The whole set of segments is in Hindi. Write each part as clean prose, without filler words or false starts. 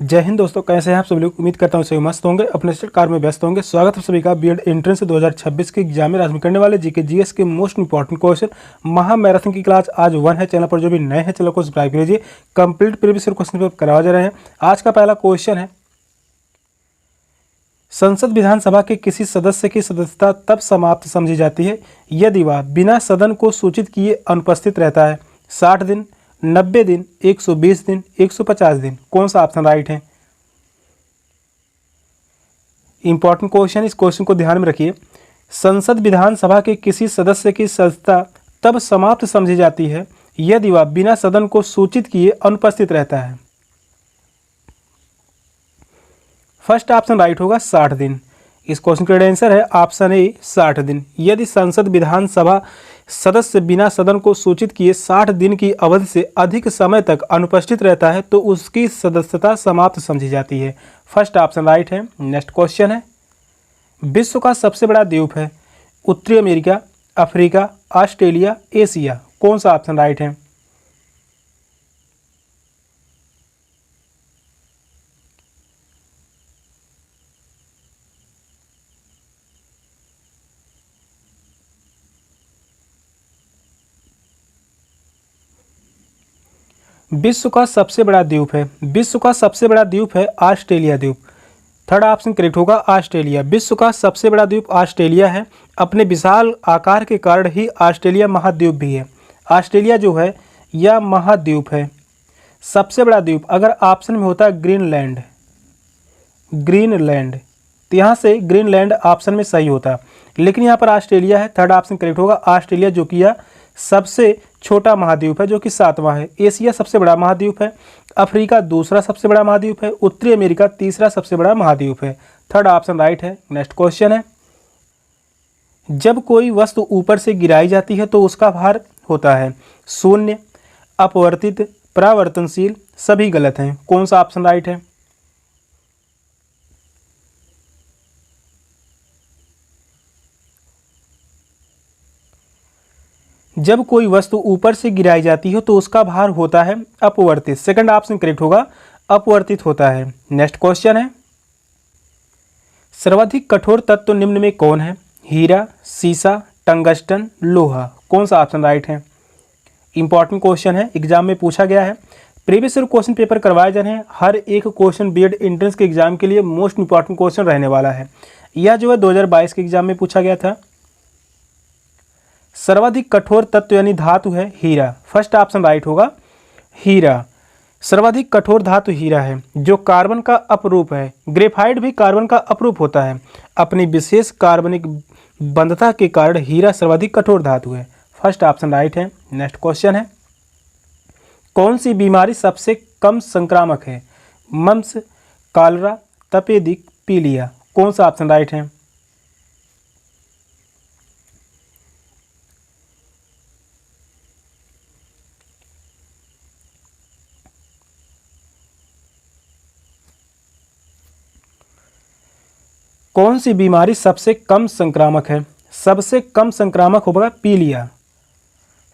जय हिंद दोस्तों, कैसे हैं आप सभी लोग। उम्मीद करता हूँ सभी मस्त होंगे, अपने स्टडी कार में व्यस्त होंगे। स्वागत है सभी का बीएड एंट्रेंस 2026 के एग्जाम में। आज हम करने वाले जीके जीएस के मोस्ट इंपॉर्टेंट क्वेश्चन महा मैराथन की क्लास आज 1 है। चैनल पर जो भी नए हैं चैनल को सब्सक्राइब कीजिए। कंप्लीट प्रीवियस क्वेश्चन पेपर करवा जा रहे हैं। आज का पहला क्वेश्चन है, संसद विधानसभा के किसी सदस्य की सदस्यता तब समाप्त समझी जाती है यदि वह बिना सदन को सूचित किए अनुपस्थित रहता है। 60 दिन, 90 दिन, 120 दिन, 150 दिन। कौन सा ऑप्शन राइट है। इंपॉर्टेंट क्वेश्चन, इस क्वेश्चन को ध्यान में रखिए। संसद विधानसभा के किसी सदस्य की सदस्यता तब समाप्त समझी जाती है यदि वह बिना सदन को सूचित किए अनुपस्थित रहता है। फर्स्ट ऑप्शन राइट होगा 60 दिन। इस क्वेश्चन का आंसर है ऑप्शन ए 60 दिन। यदि संसद विधानसभा सदस्य बिना सदन को सूचित किए 60 दिन की अवधि से अधिक समय तक अनुपस्थित रहता है तो उसकी सदस्यता समाप्त समझी जाती है। फर्स्ट ऑप्शन राइट है। नेक्स्ट क्वेश्चन है, विश्व का सबसे बड़ा द्वीप है उत्तरी अमेरिका, अफ्रीका, ऑस्ट्रेलिया, एशिया। कौन सा ऑप्शन राइट है। विश्व का सबसे बड़ा द्वीप है, विश्व का सबसे बड़ा द्वीप है ऑस्ट्रेलिया द्वीप। थर्ड ऑप्शन करेक्ट होगा ऑस्ट्रेलिया। विश्व का सबसे बड़ा द्वीप ऑस्ट्रेलिया है। अपने विशाल आकार के कारण ही ऑस्ट्रेलिया महाद्वीप भी है। ऑस्ट्रेलिया जो है यह महाद्वीप है। सबसे बड़ा द्वीप अगर ऑप्शन में होता है ग्रीनलैंड, ग्रीनलैंड तो यहाँ से ग्रीनलैंड ऑप्शन में सही होता, लेकिन यहाँ पर ऑस्ट्रेलिया है। थर्ड ऑप्शन करेक्ट होगा ऑस्ट्रेलिया, जो कि यह सबसे छोटा महाद्वीप है, जो कि 7वां है। एशिया सबसे बड़ा महाद्वीप है। अफ्रीका दूसरा सबसे बड़ा महाद्वीप है। उत्तरी अमेरिका तीसरा सबसे बड़ा महाद्वीप है। थर्ड ऑप्शन राइट है। नेक्स्ट क्वेश्चन है, जब कोई वस्तु ऊपर से गिराई जाती है तो उसका भार होता है शून्य, अपवर्तित, परावर्तनशील। सभी गलत हैं। कौन सा ऑप्शन राइट है। जब कोई वस्तु ऊपर से गिराई जाती है तो उसका भार होता है अपवर्तित। सेकंड ऑप्शन करेक्ट होगा, अपवर्तित होता है। नेक्स्ट क्वेश्चन है, सर्वाधिक कठोर तत्व निम्न में कौन है। हीरा, सीसा, टंगस्टन, लोहा। कौन सा ऑप्शन राइट है। इंपॉर्टेंट क्वेश्चन है, एग्जाम में पूछा गया है। प्रीवियस क्वेश्चन पेपर करवाए जा रहे हैं। हर एक क्वेश्चन बीएड एंट्रेंस के एग्जाम के लिए मोस्ट इंपॉर्टेंट क्वेश्चन रहने वाला है। यह जो है 2022 के एग्जाम में पूछा गया था। सर्वाधिक कठोर तत्व यानी धातु है हीरा। फर्स्ट ऑप्शन राइट होगा हीरा। सर्वाधिक कठोर धातु हीरा है, जो कार्बन का अपरूप है। ग्रेफाइट भी कार्बन का अपरूप होता है। अपनी विशेष कार्बनिक बंधता के कारण हीरा सर्वाधिक कठोर धातु है। फर्स्ट ऑप्शन राइट है। नेक्स्ट क्वेश्चन है, कौन सी बीमारी सबसे कम संक्रामक है। मम्स, कॉलरा, तपेदिक, पीलिया। कौन सा ऑप्शन राइट है। कौन सी बीमारी सबसे कम संक्रामक है। सबसे कम संक्रामक होगा पीलिया।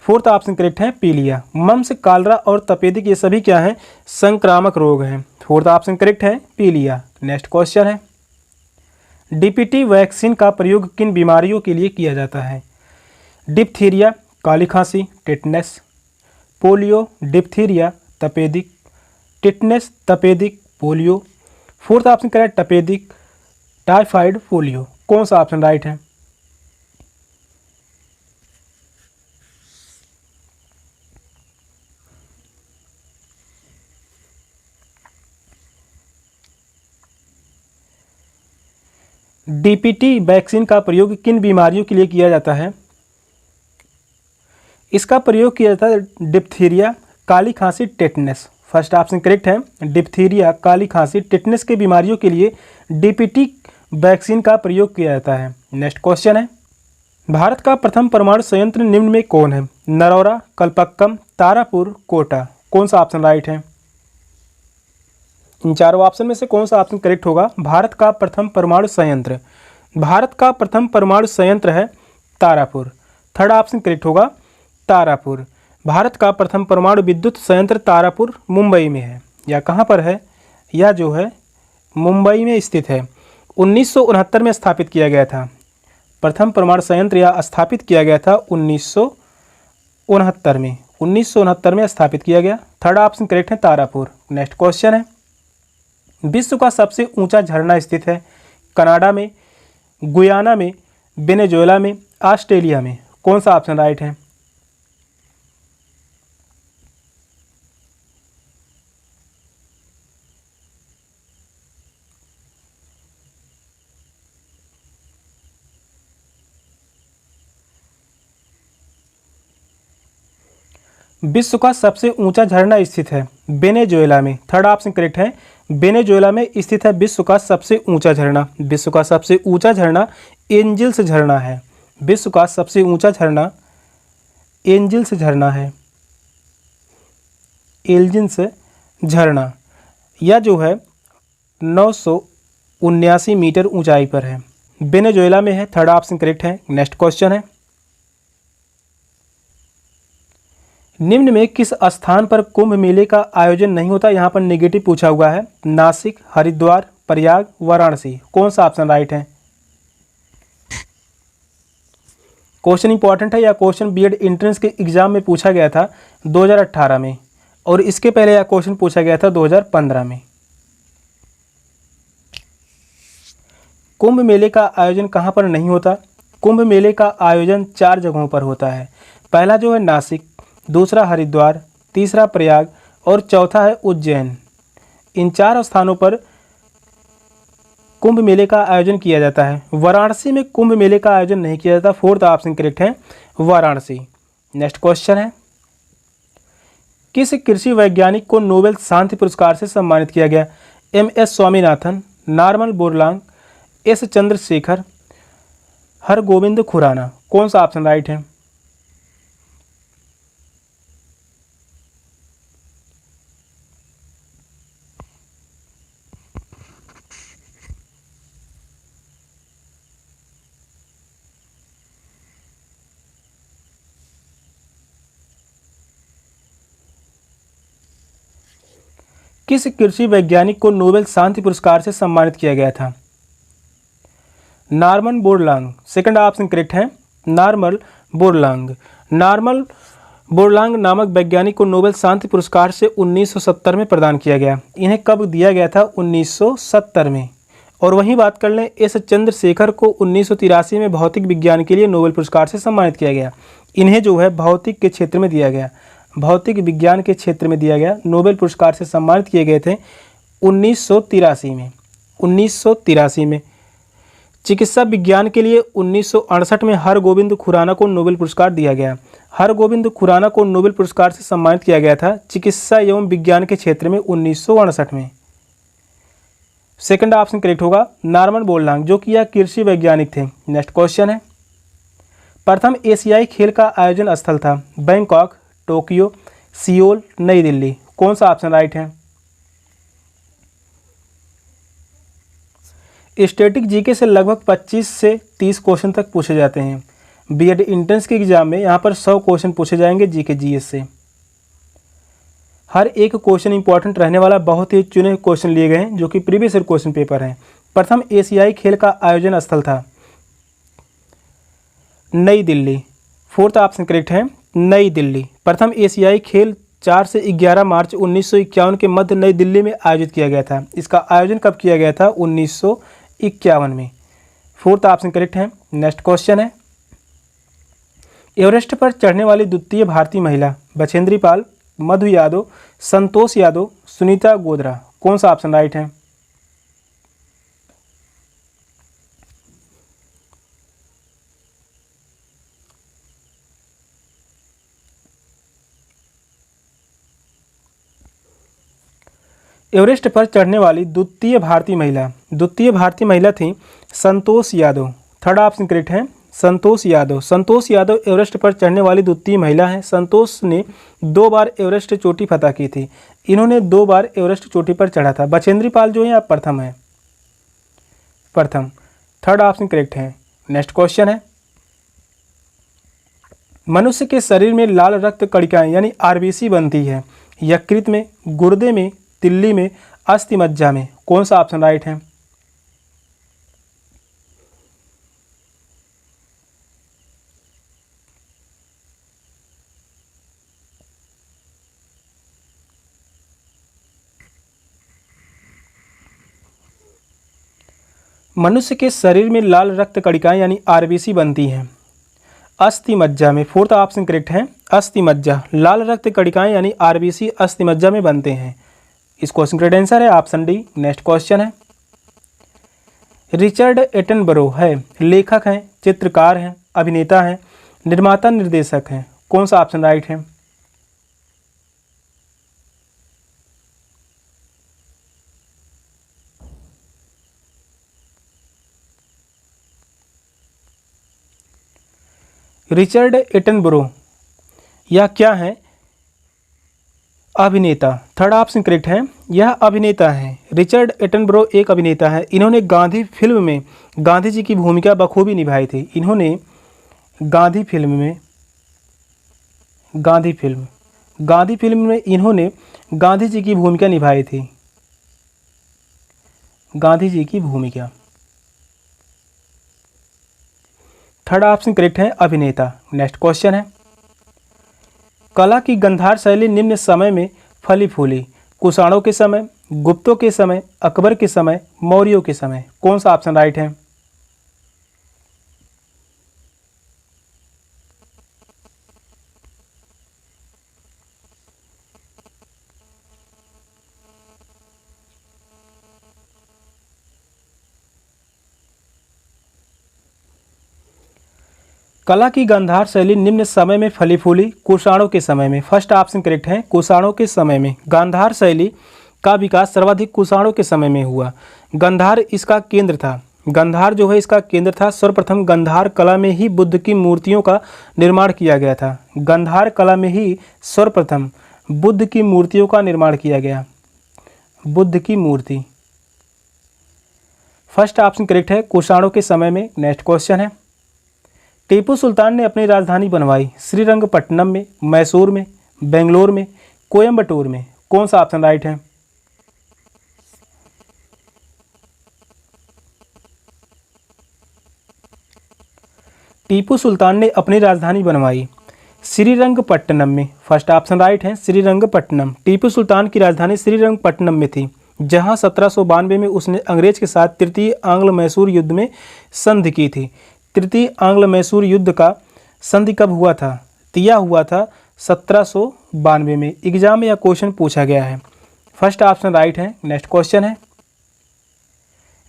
फोर्थ ऑप्शन करेक्ट है पीलिया। मम्स, कालरा और तपेदिक ये सभी क्या हैं, संक्रामक रोग हैं। फोर्थ ऑप्शन करेक्ट है पीलिया। नेक्स्ट क्वेश्चन है, डीपीटी वैक्सीन का प्रयोग किन बीमारियों के लिए किया जाता है। डिप्थीरिया, काली खांसी, टिटनेस, पोलियो, डिप्थीरिया, तपेदिक, टिटनेस, तपेदिक, पोलियो। फोर्थ ऑप्शन करेक्ट तपेदिक, टाइफाइड, पोलियो। कौन सा ऑप्शन राइट है। डीपीटी वैक्सीन का प्रयोग किन बीमारियों के लिए किया जाता है। इसका प्रयोग किया जाता है डिप्थीरिया, काली खांसी, टेटनस। फर्स्ट ऑप्शन करेक्ट है। डिप्थीरिया, काली खांसी, टेटनस के बीमारियों के लिए डीपीटी वैक्सीन का प्रयोग किया जाता है। नेक्स्ट क्वेश्चन है, भारत का प्रथम परमाणु संयंत्र निम्न में कौन है। नरौरा, कल्पक्कम, तारापुर, कोटा। कौन सा ऑप्शन राइट है। इन चारों ऑप्शन में से कौन सा ऑप्शन करेक्ट होगा। भारत का प्रथम परमाणु संयंत्र, भारत का प्रथम परमाणु संयंत्र है तारापुर। थर्ड ऑप्शन करेक्ट होगा तारापुर। भारत का प्रथम परमाणु विद्युत संयंत्र तारापुर मुंबई में है। या कहाँ पर है, यह जो है मुंबई में स्थित है। 1969 में स्थापित किया गया था। प्रथम परमाणु संयंत्र यह स्थापित किया गया था 1969 में। 1969 में स्थापित किया गया। थर्ड ऑप्शन करेक्ट है, तारापुर। नेक्स्ट क्वेश्चन है, विश्व का सबसे ऊंचा झरना स्थित है कनाडा में, गुयाना में, वेनेजुएला में, ऑस्ट्रेलिया में। कौन सा ऑप्शन राइट है? विश्व का सबसे ऊंचा झरना स्थित है वेनेजुएला में। थर्ड ऑप्शन करेक्ट है, वेनेजुएला में स्थित है विश्व का सबसे ऊंचा झरना। विश्व का सबसे ऊंचा झरना एंजिल्स झरना है। विश्व का सबसे ऊंचा झरना एंजिल्स झरना है। एंजिल्स झरना यह जो है 979 मीटर ऊंचाई पर है, वेनेजुएला में है। थर्ड ऑप्शन करेक्ट है। नेक्स्ट क्वेश्चन है, निम्न में किस स्थान पर कुंभ मेले का आयोजन नहीं होता? यहाँ पर नेगेटिव पूछा हुआ है। नासिक, हरिद्वार, प्रयाग, वाराणसी। कौन सा ऑप्शन राइट है? क्वेश्चन इंपॉर्टेंट है। यह क्वेश्चन बीएड एंट्रेंस के एग्जाम में पूछा गया था 2018 में, और इसके पहले यह क्वेश्चन पूछा गया था 2015 में। कुंभ मेले का आयोजन कहाँ पर नहीं होता? कुंभ मेले का आयोजन 4 जगहों पर होता है। पहला जो है नासिक, दूसरा हरिद्वार, तीसरा प्रयाग और चौथा है उज्जैन। इन 4 स्थानों पर कुंभ मेले का आयोजन किया जाता है। वाराणसी में कुंभ मेले का आयोजन नहीं किया जाता। फोर्थ ऑप्शन करेक्ट है, वाराणसी। नेक्स्ट क्वेश्चन है, किस कृषि वैज्ञानिक को नोबेल शांति पुरस्कार से सम्मानित किया गया? MS Swaminathan, Norman Borlaug, S Chandrasekhar, Hargobind Khorana. कौन सा ऑप्शन राइट है? किस कृषि वैज्ञानिक को नोबेल शांति पुरस्कार से सम्मानित किया गया था? Norman Borlaug. Second option correct है, नॉर्मन बोरलॉग। नॉर्मन बोरलॉग नामक वैज्ञानिक को नोबेल शांति पुरस्कार से 1970 में प्रदान किया गया। इन्हें कब दिया गया था? 1970 में। और वहीं बात कर लें, S चंद्रशेखर को 1983 में भौतिक विज्ञान के लिए नोबेल पुरस्कार से सम्मानित किया गया। इन्हें जो है भौतिक के क्षेत्र में दिया गया, भौतिक विज्ञान के क्षेत्र में दिया गया। नोबेल पुरस्कार से सम्मानित किए गए थे 1983 में। 1983 में। चिकित्सा विज्ञान के लिए 1968 में हरगोविंद खुराना को नोबेल पुरस्कार दिया गया। हरगोविंद खुराना को नोबेल पुरस्कार से सम्मानित किया गया था चिकित्सा एवं विज्ञान के क्षेत्र में 1968 में। सेकंड ऑप्शन करेक्ट होगा, नॉर्मन बोरलॉग, जो कि यह कृषि वैज्ञानिक थे। नेक्स्ट क्वेश्चन है, प्रथम एशियाई खेल का आयोजन स्थल था बैंकॉक, टोक्यो, सियोल, नई दिल्ली। कौन सा ऑप्शन राइट है? स्टैटिक जीके से लगभग 25 से 30 क्वेश्चन तक पूछे जाते हैं। बीएड एंट्रेंस के एग्जाम में यहाँ पर 100 क्वेश्चन पूछे जाएंगे जीके जीएस से। हर एक क्वेश्चन इंपॉर्टेंट रहने वाला, बहुत ही चुने क्वेश्चन लिए गए हैं जो कि प्रीवियस ईयर क्वेश्चन पेपर हैं। प्रथम एशियाई खेल का आयोजन स्थल था नई दिल्ली। फोर्थ ऑप्शन करेक्ट है, नई दिल्ली। प्रथम एशियाई खेल 4 से 11 मार्च 1951 के मध्य नई दिल्ली में आयोजित किया गया था। इसका आयोजन कब किया गया था? 1951 में। फोर्थ ऑप्शन करेक्ट है। नेक्स्ट क्वेश्चन है, एवरेस्ट पर चढ़ने वाली द्वितीय भारतीय महिला? बछेंद्री पाल, मधु यादव, संतोष यादव, सुनीता गोदरा। कौन सा ऑप्शन राइट है? एवरेस्ट पर चढ़ने वाली द्वितीय भारतीय महिला थी Santosh Yadav. Third option correct है, संतोष यादव। संतोष यादव एवरेस्ट पर चढ़ने वाली द्वितीय महिला हैं। संतोष ने 2 बार एवरेस्ट चोटी फतह की थी। इन्होंने 2 बार एवरेस्ट चोटी पर चढ़ा था। बछेंद्री पाल जो है आप प्रथम है, प्रथम। थर्ड ऑप्शन करेक्ट है। नेक्स्ट क्वेश्चन है, मनुष्य के शरीर में लाल रक्त कणिकाएं यानी आरबीसी बनती है यकृत में, गुर्दे में, तिल्ली में, अस्थिमज्जा में, कौन सा ऑप्शन राइट है? मनुष्य के शरीर में लाल रक्त कणिकाएं यानी आरबीसी बनती हैं अस्थिमज्जा में। फोर्थ ऑप्शन करेक्ट है, अस्थिमज्जा। लाल रक्त कणिकाएं यानी आरबीसी अस्थिमज्जा में बनते हैं। इस क्वेश्चन का आंसर है ऑप्शन डी। नेक्स्ट क्वेश्चन है, रिचर्ड एटनबरो है, लेखक हैं, चित्रकार हैं, अभिनेता हैं, निर्माता निर्देशक हैं, कौन सा ऑप्शन राइट है? रिचर्ड एटनबरो यह क्या है? अभिनेता। थर्ड ऑप्शन करेक्ट है, यह अभिनेता है। रिचर्ड एटनबरो एक अभिनेता है। इन्होंने गांधी फिल्म में गांधी जी की भूमिका बखूबी निभाई थी। इन्होंने गांधी फिल्म में इन्होंने गांधी जी की भूमिका निभाई थी। गांधी जी की भूमिका। थर्ड ऑप्शन करेक्ट है, अभिनेता। नेक्स्ट क्वेश्चन है, कला की गंधार शैली निम्न समय में फली फूली? कुषाणों के समय, गुप्तों के समय, अकबर के समय, मौर्यों के समय, कौन सा ऑप्शन राइट है? कला की गांधार शैली निम्न समय में फली फूली? कुषाणों के समय में। फर्स्ट ऑप्शन करेक्ट है, कुषाणों के समय में। गांधार शैली का विकास सर्वाधिक कुषाणों के समय में हुआ। गांधार इसका केंद्र था। गांधार जो है इसका केंद्र था। सर्वप्रथम गांधार कला में ही बुद्ध की मूर्तियों का निर्माण किया गया था। गांधार कला में ही सर्वप्रथम बुद्ध की मूर्तियों का निर्माण किया गया। बुद्ध की मूर्ति। फर्स्ट ऑप्शन करेक्ट है, कुषाणों के समय में। नेक्स्ट क्वेश्चन है, टीपू सुल्तान ने अपनी राजधानी बनवाई श्रीरंगपट्टनम में, मैसूर में, बेंगलोर में, कोयम्बटूर में, कौन सा ऑप्शन राइट है? टीपू सुल्तान ने अपनी राजधानी बनवाई श्रीरंगपट्टनम में। फर्स्ट ऑप्शन राइट है, श्रीरंगपट्टनम। टीपू सुल्तान की राजधानी श्रीरंगपट्टनम में थी, जहां 1792 में उसने अंग्रेज के साथ तृतीय आंग्ल मैसूर युद्ध में संधि की थी। तृतीय आंग्ल मैसूर युद्ध का संधि कब हुआ था? यह हुआ था 1792 में। एग्जाम में यह क्वेश्चन पूछा गया है। फर्स्ट ऑप्शन राइट है। नेक्स्ट क्वेश्चन है,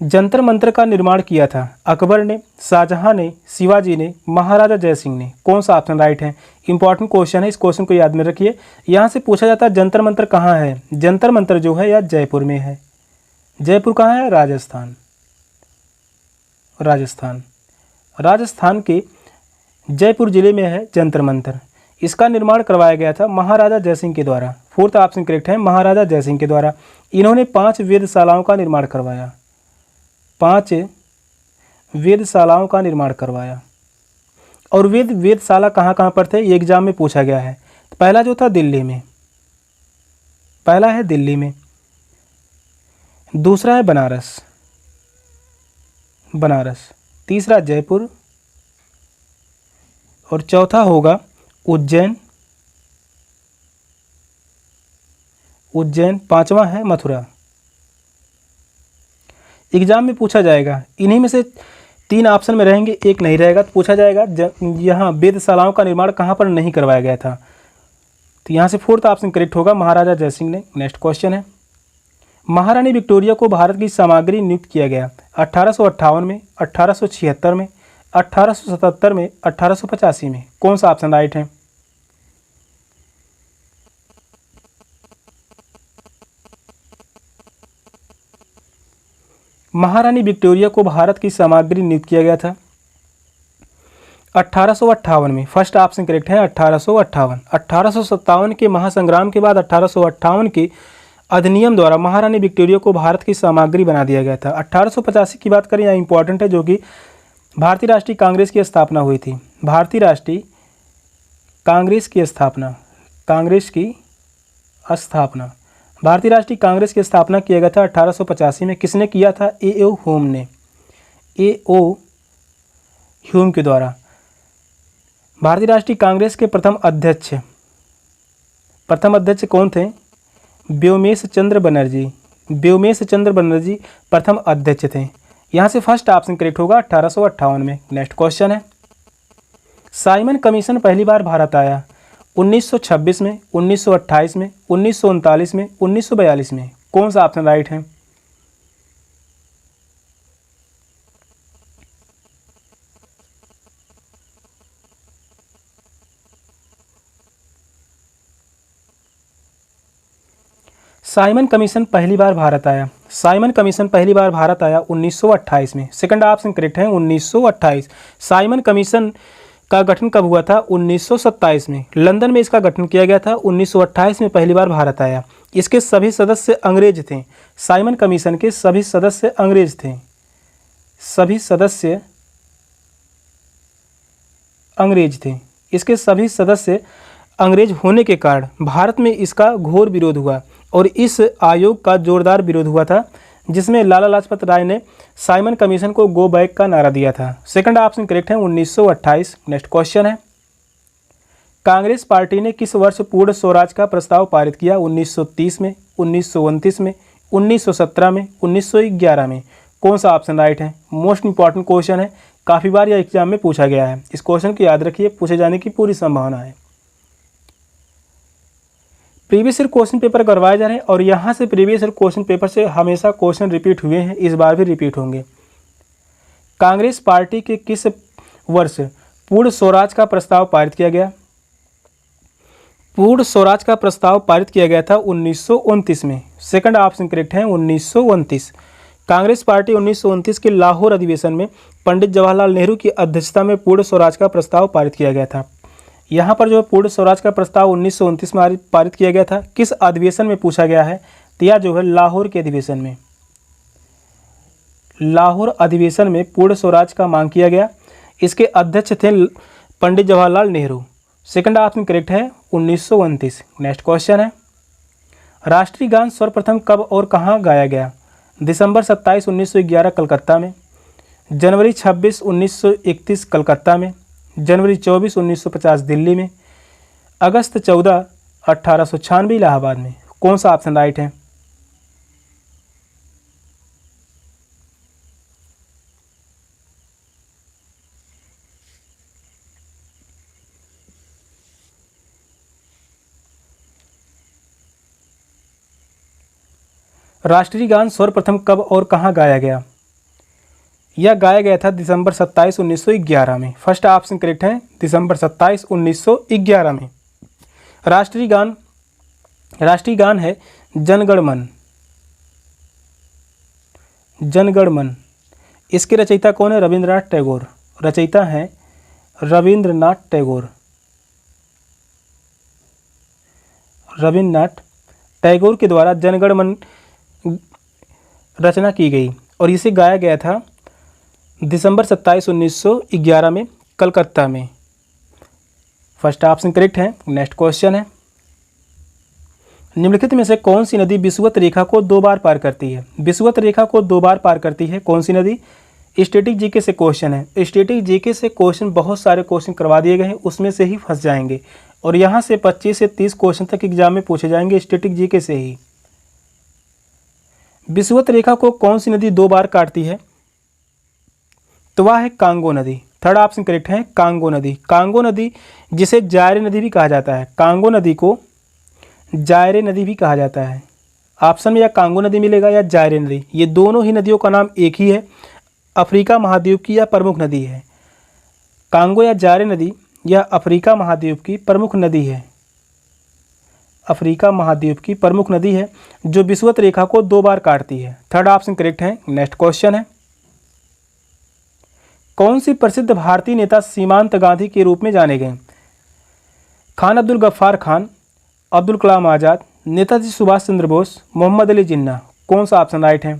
जंतर मंतर का निर्माण किया था अकबर ने, शाहजहां ने, शिवाजी ने, महाराजा जयसिंह ने, कौन सा ऑप्शन राइट है? इंपॉर्टेंट क्वेश्चन है, इस क्वेश्चन को याद में रखिए। यहाँ से पूछा जाता है जंतर मंतर कहाँ है? जंतर मंतर जो है यह जयपुर में है। जयपुर कहाँ है? राजस्थान। राजस्थान के जयपुर जिले में है जंतर मंतर। इसका निर्माण करवाया गया था महाराजा जयसिंह के द्वारा। फोर्थ ऑप्शन करेक्ट है, महाराजा जयसिंह के द्वारा। इन्होंने 5 वेधशालाओं का निर्माण करवाया। 5 वेधशालाओं का निर्माण करवाया। और वेधशाला कहाँ कहाँ पर थे ये एग्जाम में पूछा गया है। पहला जो था दिल्ली में, पहला है दिल्ली में। दूसरा है बनारस। तीसरा जयपुर और चौथा होगा उज्जैन। पांचवा है मथुरा। एग्जाम में पूछा जाएगा, इन्हीं में से 3 ऑप्शन में रहेंगे, एक नहीं रहेगा। तो पूछा जाएगा यहाँ वेधशालाओं का निर्माण कहाँ पर नहीं करवाया गया था? तो यहाँ से फोर्थ ऑप्शन करेक्ट होगा, महाराजा जयसिंह ने। नेक्स्ट क्वेश्चन है, महारानी विक्टोरिया को भारत की सामग्री नियुक्त किया गया 1858 में, 1876 में, 1877 में, 1885 में, कौन सा ऑप्शन राइट है? महारानी विक्टोरिया को भारत की सामग्री नियुक्त किया गया था 1858 में। फर्स्ट ऑप्शन करेक्ट है, 1858। 1857 के महासंग्राम के बाद 1858 के अधिनियम द्वारा महारानी विक्टोरिया को भारत की सामग्री बना दिया गया था। 1885 की बात करें, यह इंपॉर्टेंट है, जो कि भारतीय राष्ट्रीय कांग्रेस की स्थापना हुई थी। भारतीय राष्ट्रीय कांग्रेस की स्थापना भारतीय राष्ट्रीय कांग्रेस की स्थापना किया गया था 1885 में। किसने किया था? ए.ओ. ह्यूम ने, ए.ओ. ह्यूम के द्वारा। भारतीय राष्ट्रीय कांग्रेस के प्रथम अध्यक्ष कौन थे? व्योमेश चंद्र बनर्जी। व्योमेश चंद्र बनर्जी प्रथम अध्यक्ष थे। यहाँ से फर्स्ट ऑप्शन करेक्ट होगा 1858 में। नेक्स्ट क्वेश्चन है, साइमन कमीशन पहली बार भारत आया 1926 में, 1928 में, 1939 में, 1942 में। कौन सा ऑप्शन राइट है? साइमन कमीशन पहली बार भारत आया 1928 में। सेकंड ऑप्शन करेक्ट है 1928। साइमन कमीशन का गठन कब हुआ था? 1927 में। लंदन में इसका गठन किया गया था। 1928 में पहली बार भारत आया। इसके सभी सदस्य अंग्रेज थे। साइमन कमीशन के सभी सदस्य अंग्रेज थे। इसके सभी सदस्य अंग्रेज होने के कारण भारत में इसका घोर विरोध हुआ और इस आयोग का जोरदार विरोध हुआ था, जिसमें लाला लाजपत राय ने साइमन कमीशन को गो बैक का नारा दिया था। सेकंड ऑप्शन करेक्ट है 1928। नेक्स्ट क्वेश्चन है, कांग्रेस पार्टी ने किस वर्ष पूर्ण स्वराज का प्रस्ताव पारित किया? 1930 में, 1929 में, 1917 में, 1911 में। कौन सा ऑप्शन राइट है? मोस्ट इंपॉर्टेंट क्वेश्चन है, काफ़ी बार यह एग्जाम में पूछा गया है। इस क्वेश्चन को याद रखिए, पूछे जाने की पूरी संभावना है। प्रीवियस ईयर क्वेश्चन पेपर करवाए जा रहे हैं और यहाँ से प्रीवियस ईयर क्वेश्चन पेपर से हमेशा क्वेश्चन रिपीट हुए हैं, इस बार भी रिपीट होंगे। कांग्रेस पार्टी के किस वर्ष पूर्ण स्वराज का प्रस्ताव पारित किया गया? पूर्ण स्वराज का प्रस्ताव पारित किया गया था 1929 में। सेकंड ऑप्शन करेक्ट है 1929। कांग्रेस पार्टी 1929 के लाहौर अधिवेशन में पंडित जवाहरलाल नेहरू की अध्यक्षता में पूर्ण स्वराज का प्रस्ताव पारित किया गया था। यहाँ पर जो पूर्ण स्वराज का प्रस्ताव 1929 में पारित किया गया था, किस अधिवेशन में पूछा गया है? तो यह जो है लाहौर के अधिवेशन में, लाहौर अधिवेशन में पूर्ण स्वराज का मांग किया गया। इसके अध्यक्ष थे Pandit Jawaharlal Nehru. Second option correct है 1929। नेक्स्ट क्वेश्चन है, राष्ट्रीय गान सर्वप्रथम कब और कहाँ गाया गया? दिसंबर 27, 1911 कलकत्ता में, जनवरी 26, 1931 कलकत्ता में, जनवरी 24, 1950 दिल्ली में, अगस्त 14, 1896 इलाहाबाद में। कौन सा ऑप्शन राइट है? राष्ट्रीय गान सर्वप्रथम कब और कहाँ गाया गया? यह गाया गया था दिसंबर 27, 1911 में। फर्स्ट ऑप्शन करेक्ट है दिसंबर 27, 1911 में। राष्ट्रीय गान है जनगण मन। जनगण मन, इसके रचयिता कौन है? रविंद्रनाथ टैगोर। रचयिता हैं रविंद्रनाथ टैगोर। रविंद्रनाथ टैगोर के द्वारा जनगण मन रचना की गई और इसे गाया गया था दिसंबर 27, 1911 में कलकत्ता में। फर्स्ट ऑप्शन करेक्ट है। नेक्स्ट क्वेश्चन है, निम्नलिखित में से कौन सी नदी विषुवत रेखा को 2 बार पार करती है? विषुवत रेखा को 2 बार पार करती है कौन सी नदी? स्टैटिक जीके से क्वेश्चन है। स्टैटिक जीके से क्वेश्चन बहुत सारे क्वेश्चन करवा दिए गए हैं, उसमें से ही फंस जाएंगे और यहाँ से 25 से 30 क्वेश्चन तक एग्जाम में पूछे जाएंगे स्टैटिक जीके से ही। विषुवत रेखा को कौन सी नदी 2 बार काटती है? तो वह है कांगो नदी। थर्ड ऑप्शन करेक्ट है कांगो नदी। कांगो नदी जिसे जायरे नदी भी कहा जाता है, कांगो नदी को जायरे नदी भी कहा जाता है। ऑप्शन में या कांगो नदी मिलेगा या जायरे नदी, ये दोनों ही नदियों का नाम एक ही है। अफ्रीका महाद्वीप की यह प्रमुख नदी है। कांगो या जायरे नदी यह अफ्रीका महाद्वीप की प्रमुख नदी है। अफ्रीका महाद्वीप की प्रमुख नदी है जो विषुवत रेखा को 2 बार काटती है। थर्ड ऑप्शन करेक्ट है। नेक्स्ट क्वेश्चन है, कौन सी प्रसिद्ध भारतीय नेता सीमांत गांधी के रूप में जाने गए? खान अब्दुल गफ्फार खान, अब्दुल कलाम आज़ाद, नेताजी सुभाष चंद्र बोस, मोहम्मद अली जिन्ना। कौन सा ऑप्शन राइट है?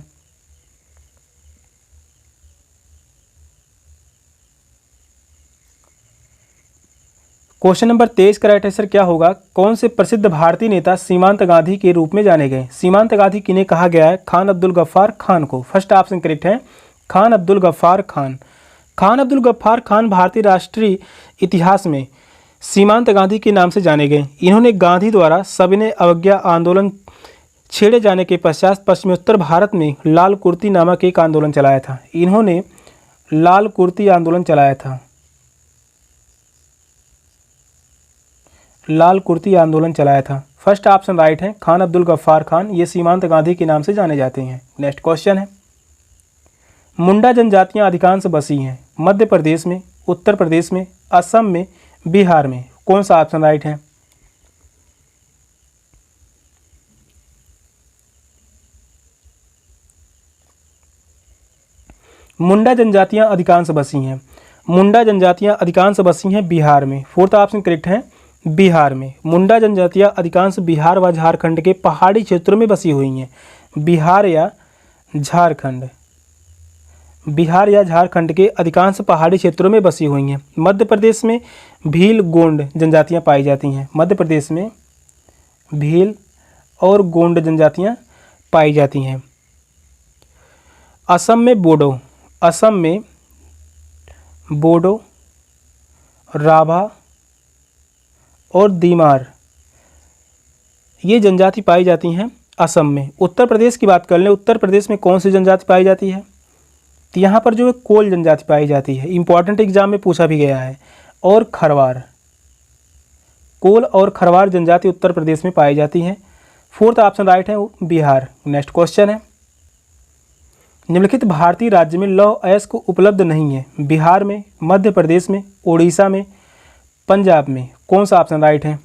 क्वेश्चन नंबर 23 का राइट आंसर क्या होगा? कौन से प्रसिद्ध भारतीय नेता सीमांत गांधी के रूप में जाने गए? सीमांत गांधी किन्हें कहा गया है? खान अब्दुल गफ्फार खान को। फर्स्ट ऑप्शन करेक्ट है, खान अब्दुल गफ्फार खान। खान अब्दुल गफ्फार खान भारतीय राष्ट्रीय इतिहास में सीमांत गांधी के नाम से जाने गए। इन्होंने गांधी द्वारा सविनय अवज्ञा आंदोलन छेड़े जाने के पश्चात पश्चिमोत्तर भारत में लाल कुर्ती नामक एक आंदोलन चलाया था। इन्होंने लाल कुर्ती आंदोलन चलाया था, लाल कुर्ती आंदोलन चलाया था। फर्स्ट ऑप्शन राइट है, खान अब्दुल गफ्फार खान, ये सीमांत गांधी के नाम से जाने जाते हैं। नेक्स्ट क्वेश्चन है, मुंडा जनजातियां अधिकांश बसी हैं मध्य प्रदेश में, उत्तर प्रदेश में, असम में, बिहार में। कौन सा ऑप्शन राइट है? मुंडा जनजातियां अधिकांश बसी हैं, मुंडा जनजातियां अधिकांश बसी हैं बिहार में। फोर्थ ऑप्शन करेक्ट है, बिहार में। मुंडा जनजातियां अधिकांश बिहार व झारखंड के पहाड़ी क्षेत्रों में बसी हुई हैं। बिहार या झारखंड, बिहार या झारखंड के अधिकांश पहाड़ी क्षेत्रों में बसी हुई हैं। मध्य प्रदेश में भील गोंड जनजातियां पाई जाती हैं। मध्य प्रदेश में भील और गोंड जनजातियां पाई जाती हैं। असम में बोडो, असम में बोडो, राभा और दीमार, ये जनजाति पाई जाती हैं असम में। उत्तर प्रदेश की बात कर लें, उत्तर प्रदेश में कौन सी जनजाति पाई जाती है? तो यहाँ पर जो है कोल जनजाति पाई जाती है, इंपॉर्टेंट एग्जाम में पूछा भी गया है। और खरवार, कोल और खरवार जनजाति उत्तर प्रदेश में पाई जाती हैं। फोर्थ ऑप्शन राइट है, बिहार। नेक्स्ट क्वेश्चन है, निम्नलिखित भारतीय राज्य में लौह अयस्क उपलब्ध नहीं है। बिहार में, मध्य प्रदेश में, उड़ीसा में, पंजाब में। कौन सा ऑप्शन राइट है?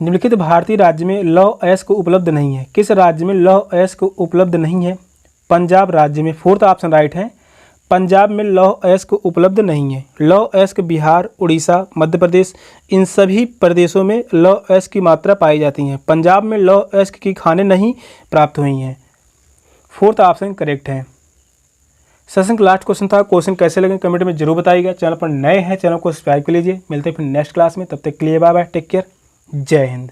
निम्नलिखित भारतीय राज्य में लौह अयस्क उपलब्ध नहीं है। किस राज्य में लौह अयस्क उपलब्ध नहीं है? पंजाब राज्य में। फोर्थ ऑप्शन राइट है, पंजाब में लौह अयस्क उपलब्ध नहीं है। लौह अयस्क बिहार, उड़ीसा, मध्य प्रदेश, इन सभी प्रदेशों में लौह अयस्क की मात्रा पाई जाती है। पंजाब में लौह अयस्क की खानें नहीं प्राप्त हुई हैं। फोर्थ ऑप्शन करेक्ट है। सेशन का लास्ट क्वेश्चन था। क्वेश्चन कैसे लगे कमेंट में जरूर बताइएगा। चैनल पर नए हैं, चैनल को सब्सक्राइब कर लीजिए। मिलते हैं फिर नेक्स्ट क्लास में, तब तक के लिए बाय बाय, टेक केयर, जय हिंद।